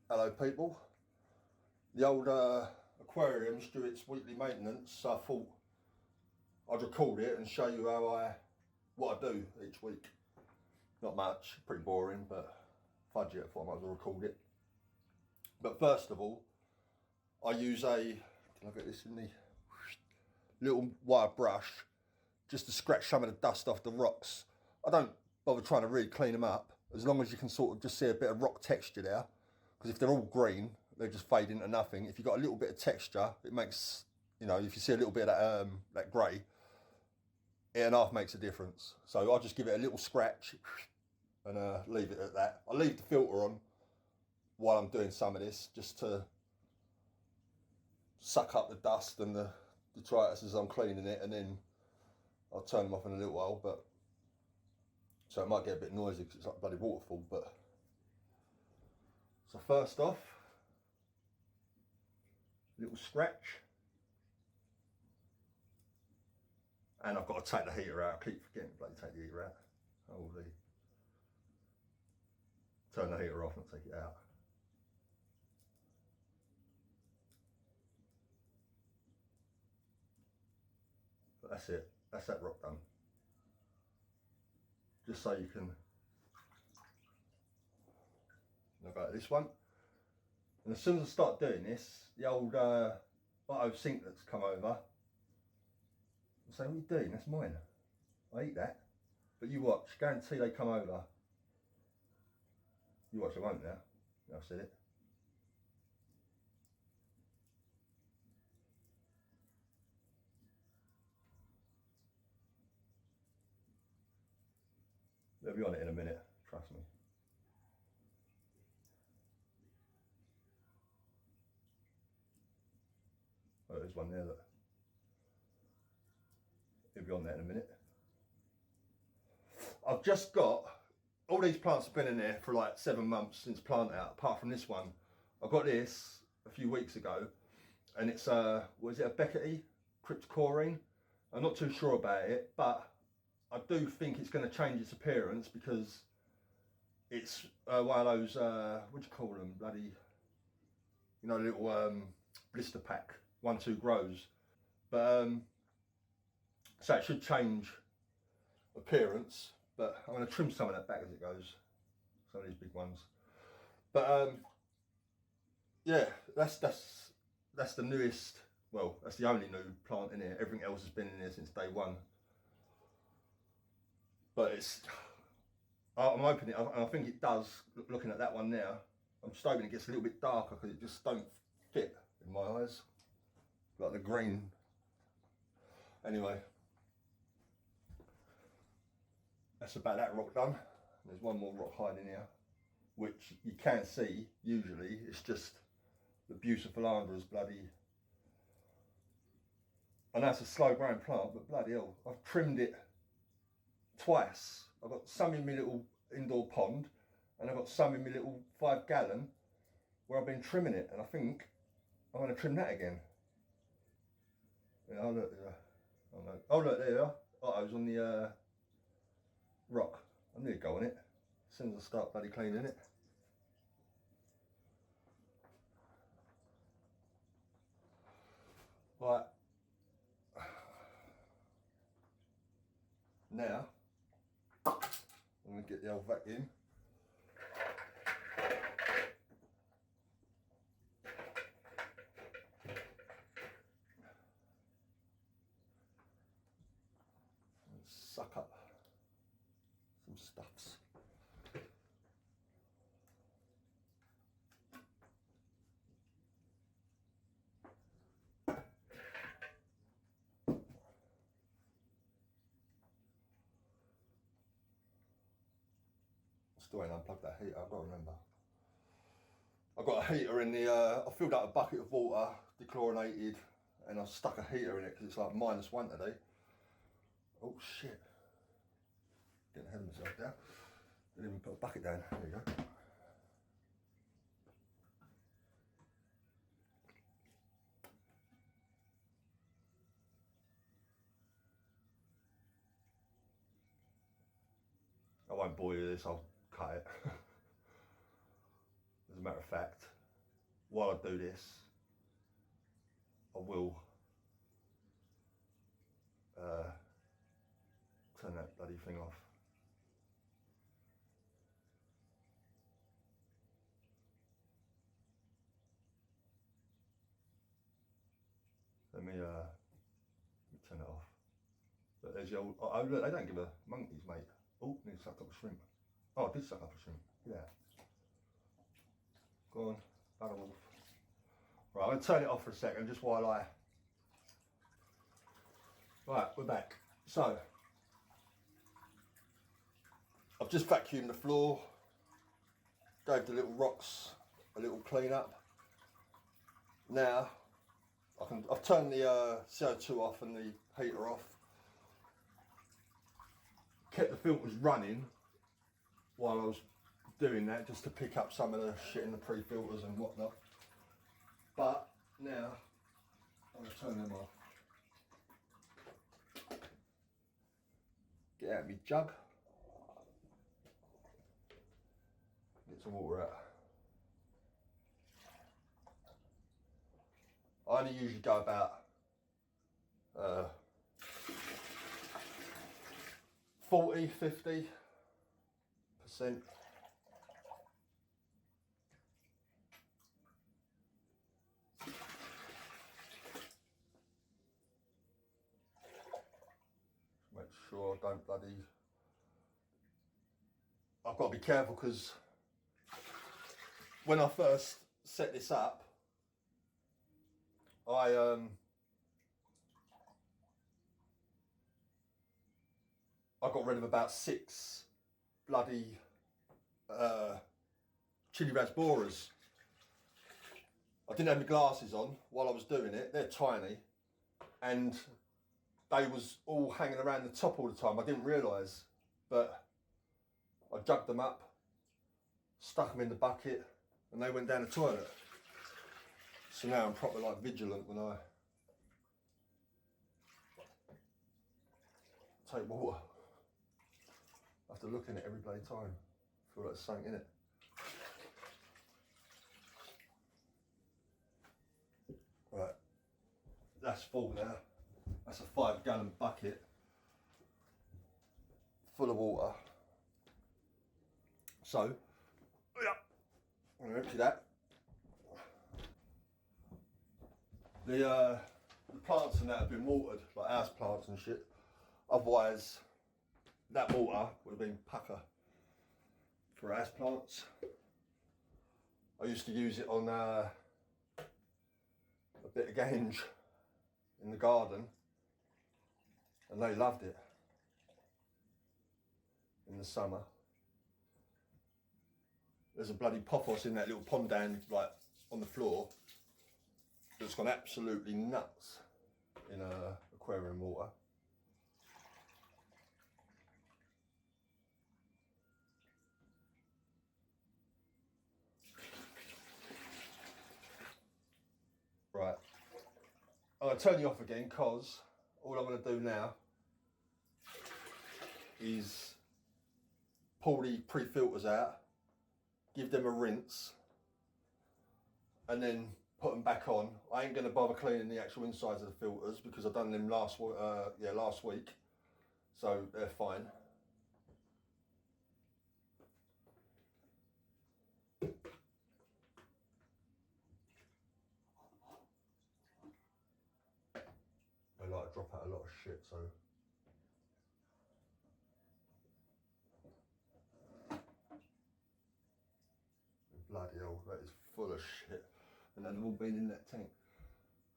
Hello people. The old aquarium's due its weekly maintenance, so I thought I'd record it and show you what I do each week. Not much, pretty boring, but fudge it, I thought I might as well record it. But first of all, I use can I get this in the little wire brush just to scratch some of the dust off the rocks. I don't bother trying to really clean them up, as long as you can sort of just see a bit of rock texture there. Because if they're all green, they just fade into nothing. If you've got a little bit of texture, it makes, if you see a little bit of that grey, it and a half makes a difference. So I'll just give it a little scratch and leave it at that. I leave the filter on while I'm doing some of this, just to suck up the dust and the detritus as I'm cleaning it, and then I'll turn them off in a little while. But so it might get a bit noisy because it's like a bloody waterfall. But so first off, little scratch, and I've got to take the heater out. I keep forgetting to bloody take the heater out. Holy, turn the heater off and take it out. But that's it. That's that rock done. Just so you can. I'll go to this one, and as soon as I start doing this, the old auto sink that's come over, I'll say, "What are you doing? That's mine. I eat that." But you watch, guarantee they come over. You watch, they won't now. I've said it. They'll be on it in a minute, trust me. Oh, there's one there that he'll be on there in a minute. I've just got, all these plants have been in there for like 7 months since plant out, apart from this one. I got this a few weeks ago, and it's was it a Becketty cryptocorine? I'm not too sure about it, but I do think it's going to change its appearance, because it's one of those what do you call them, bloody, little blister pack 1-2 grows. But so it should change appearance, but I'm going to trim some of that back as it goes, some of these big ones. But yeah, that's the newest, well, that's the only new plant in here. Everything else has been in here since day one. But I'm hoping it, and I think it does, looking at that one now. I'm just hoping it gets a little bit darker, because it just don't fit in my eyes, like the green. Anyway, that's about that rock done. There's one more rock hiding here, which you can see. Usually it's just the Bucephalandra's bloody, I know it's a slow growing plant, but bloody hell, I've trimmed it twice. I've got some in my little indoor pond, and I've got some in my little 5 gallon where I've been trimming it, and I think I'm going to trim that again. Yeah, oh look there. Oh, no. Oh look there. Otto's on the rock. I need to go on it as soon as I start bloody cleaning it. Right. Now I'm going to get the old vacuum. And suck up some stuffs. Still ain't unplugged that heater, I've got to remember. I've got a heater in the, I filled up a bucket of water, dechlorinated, and I stuck a heater in it because it's like -1 today. Oh shit. Getting ahead of myself there. Didn't even put a bucket down. There you go. I won't bore you with this, I'll cut it. As a matter of fact, while I do this, I will turn that bloody thing off. Let me turn it off. But there's the old, oh look, they don't give a monkeys, mate. Oh, need to suck up a shrimp. Oh, I did suck up a shrimp. Yeah. Go on, bugger wolf. Right, I'm going to turn it off for a second, just while I... Right, we're back. So, I've just vacuumed the floor, gave the little rocks a little clean up. Now, I've turned the CO2 off and the heater off. Kept the filters running while I was doing that, just to pick up some of the shit in the pre-filters and whatnot. But now, I'm going to turn them off. Get out my jug. Get some water out. I only usually go about 40–50%. Make sure I don't bloody... I've got to be careful because when I first set this up, I got rid of about 6 bloody chili raspboras. I didn't have my glasses on while I was doing it. They're tiny, and they was all hanging around the top all the time. I didn't realise, but I jugged them up, stuck them in the bucket, and they went down the toilet. So now I'm proper like vigilant when I take water. I have to look in it every bloody time. I feel like there's something in it. Right, that's full now. That's a 5-gallon bucket full of water. So, yeah, I'm gonna empty that. The plants and that have been watered, like house plants and shit. Otherwise, that water would have been pucker for house plants. I used to use it on a bit of gange in the garden, and they loved it in the summer. There's a bloody pothos in that little pond down, like on the floor, that's gone absolutely nuts in aquarium water. Right, I'm going to turn you off again because all I'm going to do now is pull the pre-filters out, give them a rinse, and then put them back on. I ain't going to bother cleaning the actual insides of the filters because I've done them last week, so they're fine. They like to drop out a lot of shit, so bloody hell, that is full of shit, and they've all been in that tank.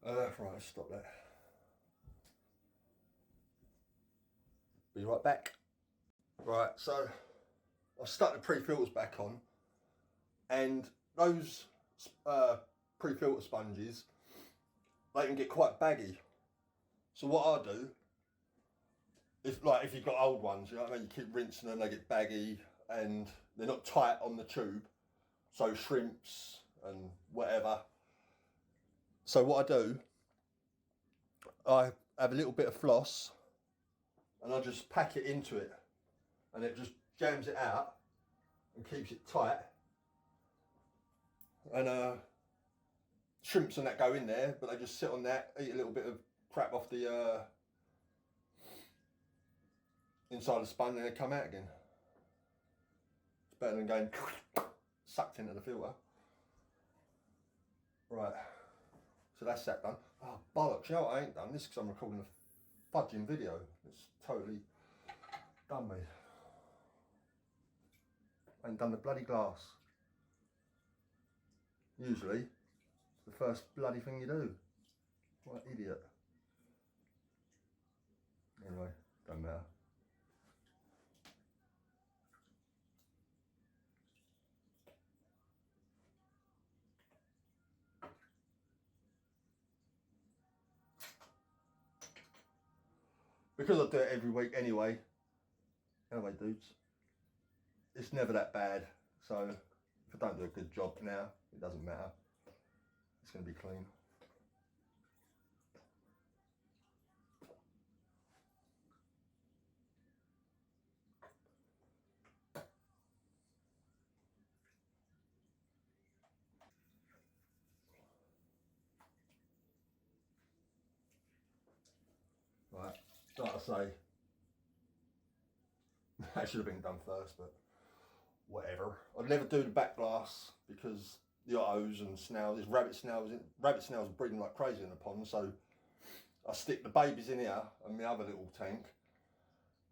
Right, let's stop that. Be right back. Right, so I've stuck the pre-filters back on, and those pre-filter sponges, they can get quite baggy. So what I do, if you've got old ones, you know what I mean, you keep rinsing them, they get baggy and they're not tight on the tube. So shrimps and whatever. So what I do, I have a little bit of floss and I just pack it into it, and it just jams it out and keeps it tight. And shrimps and that go in there, but they just sit on that, eat a little bit of crap off the inside the sponge, and they come out again. It's better than going sucked into the filter. Right, so that's that done. Oh bollocks, you know what I ain't done? This because I'm recording a fudging video. It's totally done me. I ain't done the bloody glass. Usually, it's the first bloody thing you do. What an idiot. Anyway, don't matter. Because I do it every week anyway, dudes, it's never that bad. So if I don't do a good job now, it doesn't matter. It's going to be clean. Right, like I say, that should have been done first, but whatever. I'd never do the back glass because the ottos and snails, there's rabbit snails are breeding like crazy in the pond, so I stick the babies in here and my other little tank,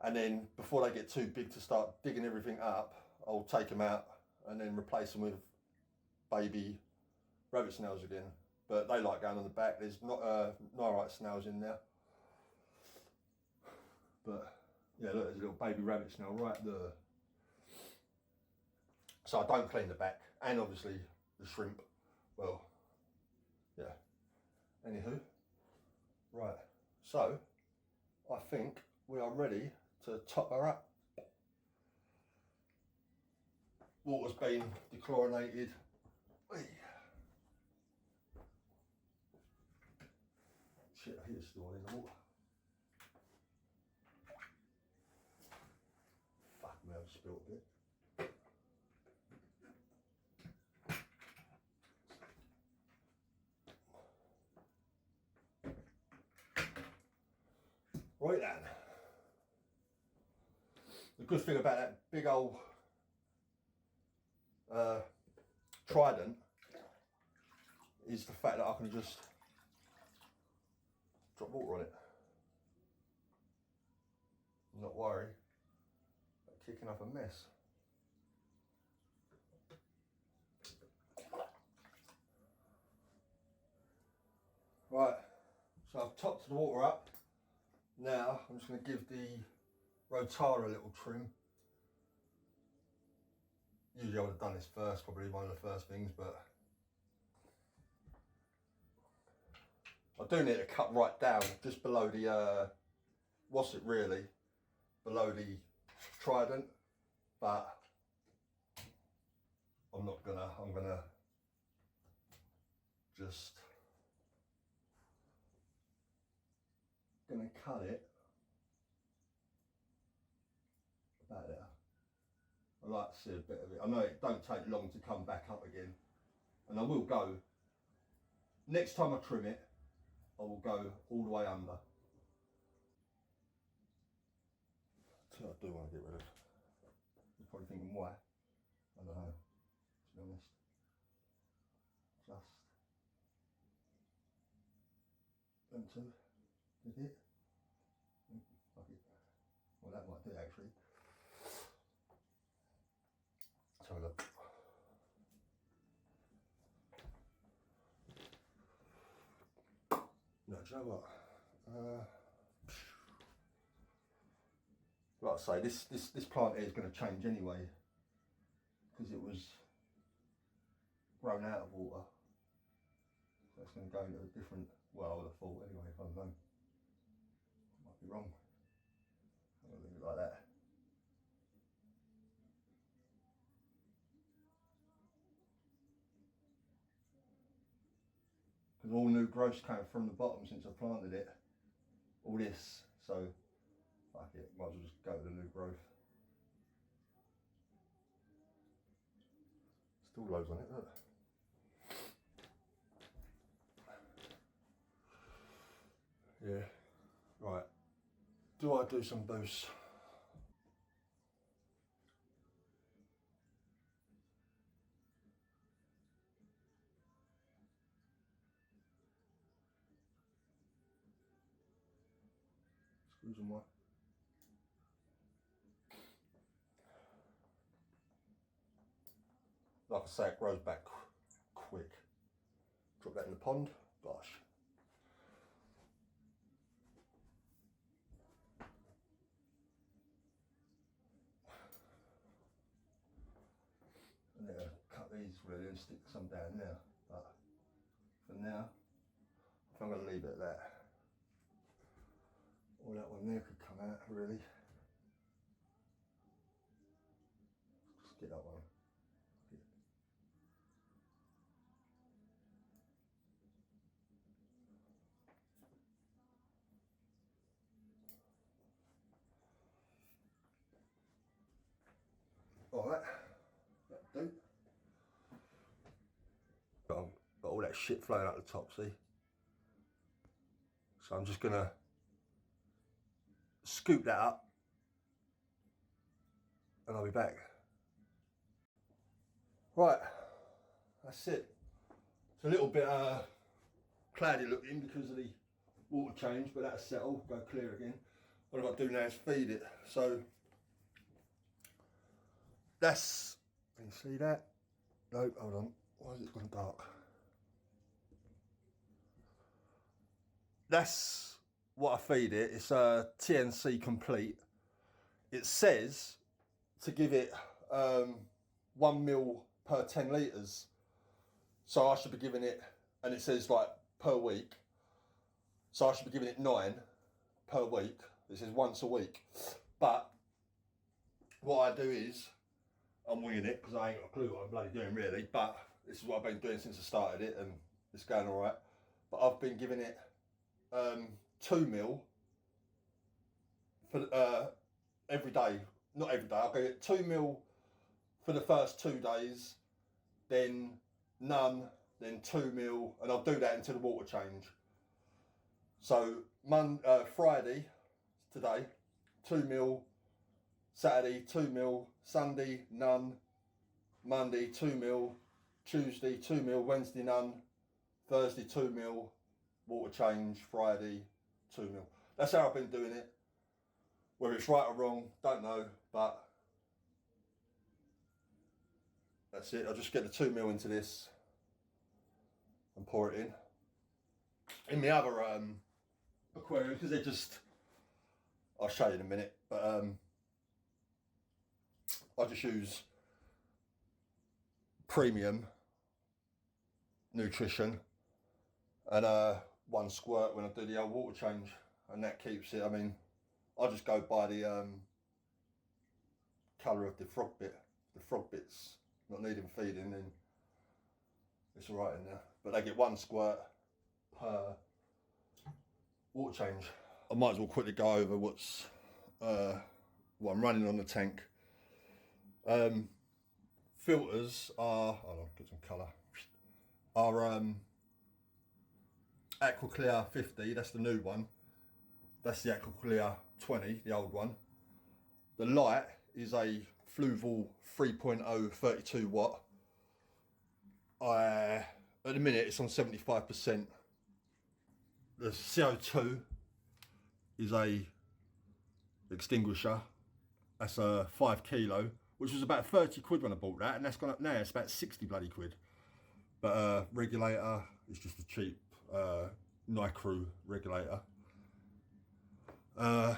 and then before they get too big to start digging everything up, I'll take them out and then replace them with baby rabbit snails again. But they like going on the back. There's not nyrite snails in there. But yeah, look, there's a little baby rabbit snail right there. So I don't clean the back, and obviously the shrimp. Well, yeah. Anywho, right. So I think we are ready to top her up. Water's been dechlorinated. Shit, I hear it's still in the water. Fuck me, I've spilled a bit. Right then. The good thing about that big old trident is the fact that I can just drop water on it. Not worry about kicking up a mess. Right, so I've topped the water up. Now I'm just going to give the Rotara a little trim. Usually I would have done this first, probably one of the first things, but I do need to cut right down, just below the, what's it really, below the trident, but I'm not gonna, I'm gonna just, gonna cut it about there. I like to see a bit of it. I know it don't take long to come back up again, and I will go, next time I trim it, I will go all the way under. So I do want to get rid of. You're probably thinking why? I don't know, to be honest. Just them two did it. Fuck it. Well, that might do it actually. Let's have a look. No, do you know what? Like I say, this plant here is going to change anyway, because it was grown out of water. So it's going to go into a different, well, I would have thought anyway, if I don't know. Might be wrong. I'm going to leave it like that. Because all new growth's came from the bottom since I planted it. All this, so fuck it, might as well just go with the new growth. Still loads on it, look. do I do some boosts? Screws and what? Like I say, it grows back quick. Drop that in the pond, gosh. And then cut these really and stick some down there. But for now, I think I'm going to leave it at that. Or that one there could come out really. Just get that one. Alright, that'll do. Got all that shit flowing out the top, see? So I'm just gonna scoop that up and I'll be back. Right, that's it. It's a little bit cloudy looking because of the water change, but that'll settle, go clear again. What I've got to do now is feed it. So that's, can you see that? No, hold on. Why has it gone dark? That's what I feed it. It's a TNC complete. It says to give it 1 mil per 10 litres. So I should be giving it, and it says like per week. So I should be giving it 9 per week. This is once a week. But what I do is, I'm winging it because I ain't got a clue what I'm bloody doing really. But this is what I've been doing since I started it, and it's going all right. But I've been giving it 2 mil for every day. Not every day. I'll give it 2 mil for the first 2 days, then none, then 2 mil, and I'll do that until the water change. So Friday, today, 2 mil, Saturday 2 mil, Sunday none, Monday 2 mil, Tuesday 2 mil, Wednesday none, Thursday 2 mil, water change, Friday 2 mil. That's how I've been doing it. Whether it's right or wrong, don't know, but that's it. I'll just get the 2 mil into this and pour it in. In the other aquarium, because they're just, I'll show you in a minute, but I just use premium nutrition and 1 squirt when I do the old water change, and that keeps it. I mean, I just go by the colour of the frog bit. The frog bit's not needing feeding, then it's all right in there. But they get 1 squirt per water change. I might as well quickly go over what I'm running on the tank. Filters are, hold on, get some colour, are Aqua Clear 50, that's the new one. That's the Aqua Clear 20, the old one. The light is a Fluval 3.0 32 watt. At the minute it's on 75%. The CO2 is a extinguisher. That's a 5 kilo, which was about 30 quid when I bought that, and that's gone up now. It's about 60 bloody quid. But regulator is just a cheap Nicru regulator. I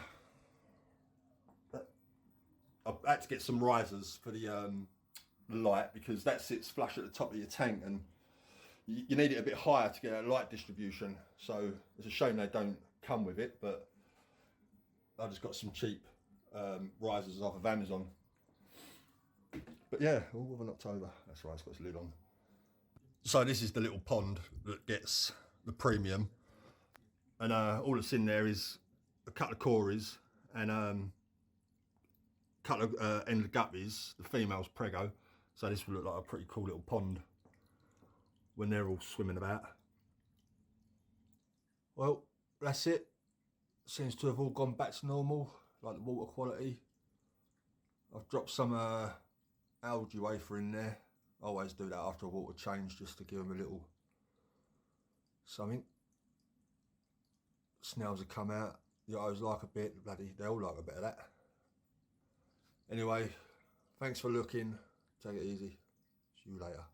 had to get some risers for the light, because that sits flush at the top of your tank, and you need it a bit higher to get a light distribution. So it's a shame they don't come with it, but I just got some cheap risers off of Amazon. But yeah, all of an October. That's right, it's got its lid on. So this is the little pond that gets the premium, and all that's in there is a couple of cories and a couple of ended guppies. The female's prego, so this will look like a pretty cool little pond when they're all swimming about. Well, that's it. seems to have all gone back to normal, like the water quality. I've dropped some algae wafer in there. I always do that after a water change just to give them a little something. Snails have come out. The others like a bit, bloody, they all like a bit of that. Anyway, thanks for looking. Take it easy. See you later.